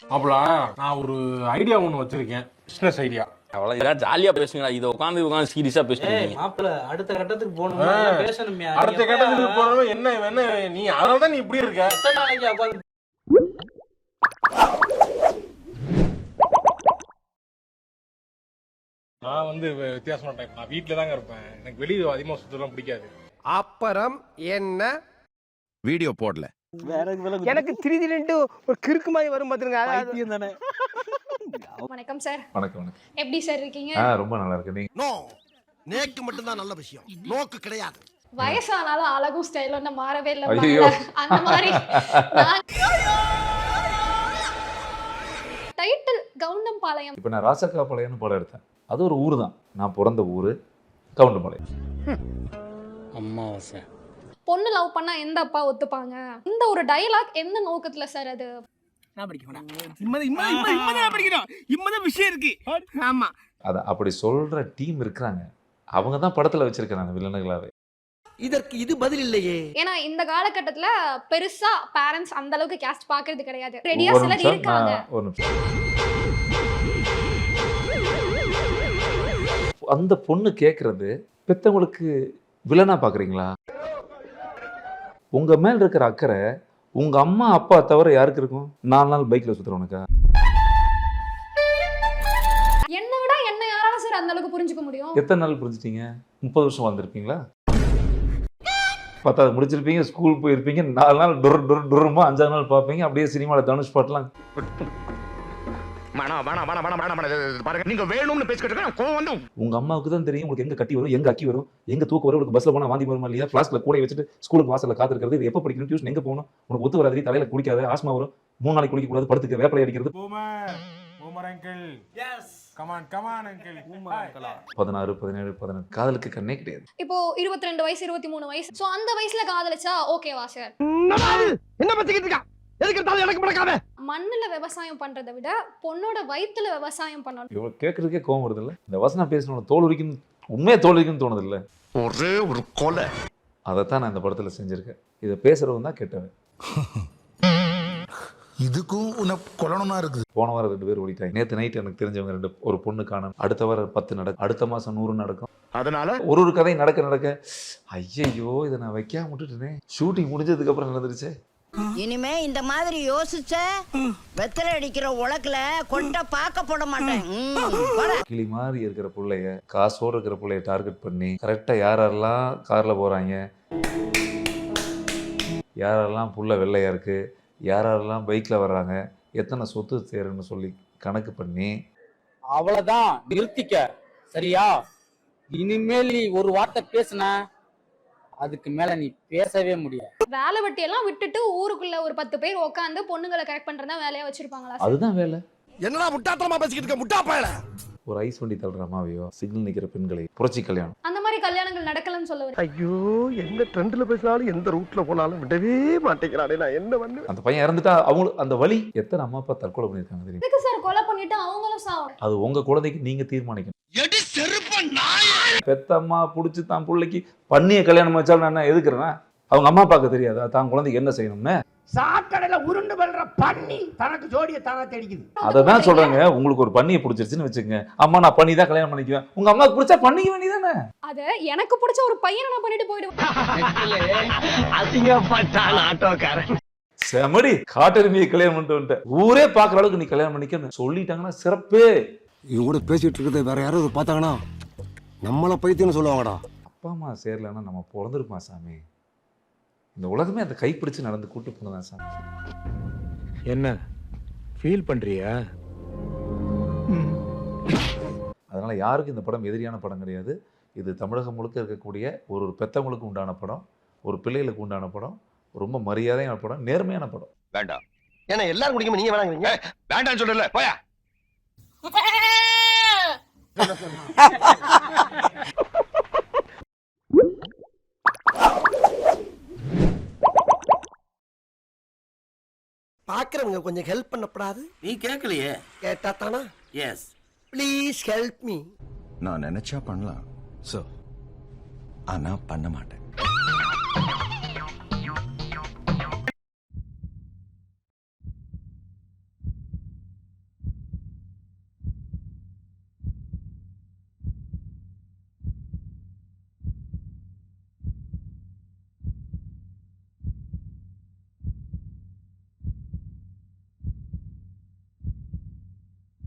அப்பலாம் நான் ஒரு ஐடியா ஒன்று வச்சிருக்கேன், பிசினஸ் ஐடியா. அவ்வளவு ஜாலியா பேசுங்களா, இதை உட்காந்து சீரியஸா பேசுறீங்க. மாப்பிள்ள அடுத்த கட்டத்துக்கு போகணும், பேசணுமே. அடுத்த கட்டத்துக்கு போறவங்க என்ன நீ அதனால தான் நீ இப்படி இருக்க. எத்தனை நாளைக்கு உட்காந்து நான் வந்து வித்தியாசமான டைப். நான் வீட்டில தாங்க இருப்பேன். எனக்கு வெளியே அதிகமாக சுத்தலாம் பிடிக்காது. அப்புறம் என்ன வீடியோ போடல. எனக்கு திடீர்னு ஒரு கிறுக்கு மாதிரி வரும் பாத்துங்க. தானே. வணக்கம் சார். வணக்கம். எப்படி சார் இருக்கீங்க? ரொம்ப நல்லா இருக்கு. நீங்க? நோ, நேக்கு மட்டும் தான் நல்ல விஷயம், நோக்கு கிடையாது. வயசானாலும் அழகும் ஸ்டைலும் இன்னும் மாறவே இல்லை. ஐயோ. அந்த மாதிரி டைட்டில் கவுண்டம்பாளையம். இப்ப நான் ராசக்காபாளையம்னு படம் எடுத்தேன். அது ஒரு ஊர் தான். நான் பிறந்த ஊரு கவுண்டம்பாளையம். அம்மாவாசை. பொண்ணு லவ் பண்ணா எந்த அப்பா ஒத்துப்பாங்க? இந்த ஒரு டயலாக் எந்த நோக்கத்துல சார் அது? விஷயம் இருக்கு. ஆமா, அத அப்படி சொல்ற டீம் இருக்காங்க. அவங்க தான் படத்துல வச்சிருக்காங்க வில்லனுங்களாவே. இதற்கு இது பதில் இல்லையே. ஏன்னா இந்த காலகட்டத்துல பெருசா பேரண்ட்ஸ் அந்த அளவுக்கு கேஸ்ட் பாக்குறது கிடையாது. ரெடியா ஒரு சிலர் நிமிஷம், இருக்காங்க. ஒரு நிமிஷம். அந்த பொண்ணு கேக்குறது பெத்தவங்களுக்கு வில்லனா பாக்குறீங்களா? உங்க மேல இருக்கிற அக்கறை உங்க அம்மா அப்பா தவிர யாருக்கு இருக்கும்? 4 நாள் பைக்ல சுத்துறவனுக்கா? என்னை விட என்ன யாரால சார் அந்த அளவுக்கு புரிஞ்சுக்க முடியும்? எத்தனை நாள் புரிஞ்சுட்டீங்க? 30 வருஷம் வாழ்ந்துருப்பீங்களா? 10வது முடிச்சிருப்பீங்க, ஸ்கூல் போயிருப்பீங்க, 4 நாள் டுருமா 5ஆவது நாள் பார்ப்பீங்க. அப்படியே சினிமாவில் தனுஷ் பாட்டெல்லாம். நீங்க வேணும்னு பேசிக்கிட்டு உங்க அம்மாவுக்கு தான் தெரியும் உங்களுக்கு எங்க கட்டி வரும், எங்க அக்கி வரும், எங்க தூக்கம் வரும், உங்களுக்கு பஸ்ல போனா வாந்தி வருமா இல்லையா, ஃபிளாஸ்க்ல கூட வச்சுட்டு ஸ்கூலுக்கு வாசல்ல காத்திருக்கிறது, இது எப்ப படிக்கணும், டியூஷன் எங்க போகணும், உனக்கு ஒத்து வராது, தலையில குடிக்காத, ஆஸ்மா வரும், 3 நாளைக்கு குடிக்க கூடாது, படுத்துக்க, வேப்பலை அடிக்கிறது. 16, 17, 18 காதலுக்கு கண்ணே கிடையாது. இப்போ 22 வயசு 23 வயசு, சோ அந்த வயசுல காதலிச்சா ஓகேவா சார்? என்ன பத்திக்கிட்டு இருக்கா? எதுக்கு இருந்தாலும் எனக்கு மடக்காம. மண்ணுல விவசாயம் பண்றதை விட பொண்ணோட வயித்துல விவசாயம் பண்ணணும். இவ்வளவு கேட்கறதுக்கே கோவம் வருது இல்ல? இந்த வசனம் பேசணும் தோல் உரிக்கும், உண்மையா தோல் உரிக்கும்னு தோணுது இல்ல? ஒரே ஒரு கொலை. அதைத்தான் நான் இந்த படத்துல செஞ்சிருக்கேன். இதை பேசுறவன் தான் கெட்டவன். இதுக்கும் உனக்கு கொல்லணும்னா இருக்குது. போன வாரம் 2 பேர் ஓடிட்டாங்க. நேற்று நைட் எனக்கு தெரிஞ்சவங்க ஒரு பொண்ணு காணும். அடுத்த வாரம் 10 நடக்கும், அடுத்த மாசம் 100 நடக்கும். அதனால ஒரு கதை நடக்க ஐயோ இதை நான் வைக்காம விட்டுட்டேனே. ஷூட்டிங் முடிஞ்சதுக்கு அப்புறம் நடந்துருச்சு. இனிமே இந்த மாதிரி யோசிச்ச வெத்தலை அடிக்கிற உலக்குல கொண்ட பாக்க போட மாட்டேன். கிளி மாதிரி இருக்கிற பிள்ளைய, காசோடு இருக்கிற பிள்ளைய டார்கெட் பண்ணி கரெக்டா யாரெல்லாம் கார்ல போறாங்க, யாரெல்லாம் புள்ள வெள்ளையா இருக்கு, யாரெல்லாம் பைக்ல வர்றாங்க, எத்தனை சொத்து சேருன்னு சொல்லி கணக்கு பண்ணி. அவ்வளவுதான், நிறுத்திக்க. சரியா? இனிமேல் நீ ஒரு வார்த்தை பேசுன அதுக்கு மேல நீ பேசவே முடியாது. வேலை வெட்டி எல்லாம் விட்டுட்டு ஊருக்குள்ள ஒரு 10 பேர் உட்காந்து பொண்ணுங்களை கரெக்ட் பண்றதா வேலையா வச்சிருப்பாங்களா? அதுதான் வேலை. என்னடா முட்டாத்தனமா பேசிக்கிட்டு இருக்க முட்டா பயல. ஒரு ஐஸ் வண்டி தள்ளுற அம்மாவையோ, சிக்னல் நிக்கிற பெண்களை, புரட்சி கல்யாணம், அந்த மாதிரி கல்யாணங்கள் நடக்கலன்னு சொல்ல வரேன். ஐயோ, எந்த ட்ரெண்ட்ல பேசினாலும் எந்த ரூட்ல போனாலும் விடவே மாட்டேங்கிறானே. நான் என்ன பண்ணுவேன்? அந்த பையன் இறந்துட்டா அவங்களுக்கு அந்த வலி. எத்தனை அம்மா அப்பா தற்கொலை பண்ணிருக்காங்க தெரியும்? எதுக்கு சார் கொலை பண்ணிட்டு அவங்களும் சாவணும்? அது உங்க குழந்தைக்கு நீங்க தீர்மானிக்கணும். பெத்த அம்மா புடிச்சு தான் பிள்ளைக்கு பண்ணிய கல்யாணம் வச்சாலும் நான் என்ன எதுக்குறேன்னா, அவங்க அம்மா அப்பாவுக்கு தெரியாதா தான் குழந்தைக்கு என்ன செய்யணும்னு? சாக்கடையில உருண்டு பல்ற பண்ணி தனக்கு ஜோடியை தானா தேடிக்குது. அததான் சொல்றாங்க. உங்களுக்கு ஒரு பண்ணியை பிடிச்சிருச்சுன்னு வச்சுக்கோங்க, அம்மா நான் பண்ணி தான் கல்யாணம் பண்ணிக்குவேன். உங்க அம்மாவுக்கு பிடிச்சா பண்ணிக்க வேண்டியதானே? அது எனக்கு பிடிச்ச ஒரு பையனை நான் பண்ணிட்டு போயிடுவேன். அசிங்கப்பட்டான் ஆட்டோக்காரன். செமடி காட்டெருமையை கல்யாணம் பண்ணிட்டு வந்துட்டேன். ஊரே பாக்குற அளவுக்கு நீ கல்யாணம் பண்ணிக்கன்னு சொல்லிட்டாங்கன்னா சிறப்பு. இவங்க கூட பேசிட்டு இருக்கிறத வேற யாராவது பார்த்தாங்கன்னா நம்மள பைத்தியம்னு சொல்லுவாங்கடா. அப்பா அம்மா சேரலன்னா நம்ம பிறந்திருப்போம் சாமி. இந்த உலகமே அந்த கைப்பிடிச்சு நடந்து கூட்டு போனதான் சாமி. என்ன ஃபீல் பண்றியா? அதனால யாருக்கும் இந்த படம் எதிரியான படம் கிடையாது. இது தமிழகம் முழுக்க இருக்கக்கூடிய ஒரு பெத்தவங்களுக்கு உண்டான படம், ஒரு பிள்ளைகளுக்கு உண்டான படம், ரொம்ப மரியாதையான படம், நேர்மையான படம். வேண்டாம். ஏன்னா எல்லாரும் குடிக்காம நீங்க வேணாங்கிறீங்க. வேண்டாம்னு சொல்லல, போயா. பாக்குறவங்க கொஞ்சம் ஹெல்ப் பண்ணப்படாது? நீ கேட்கலையே. கேட்டா தானா? எஸ். Please help me. நான் நினைச்சா பண்ணலாம், ஆனா பண்ண மாட்டேன்.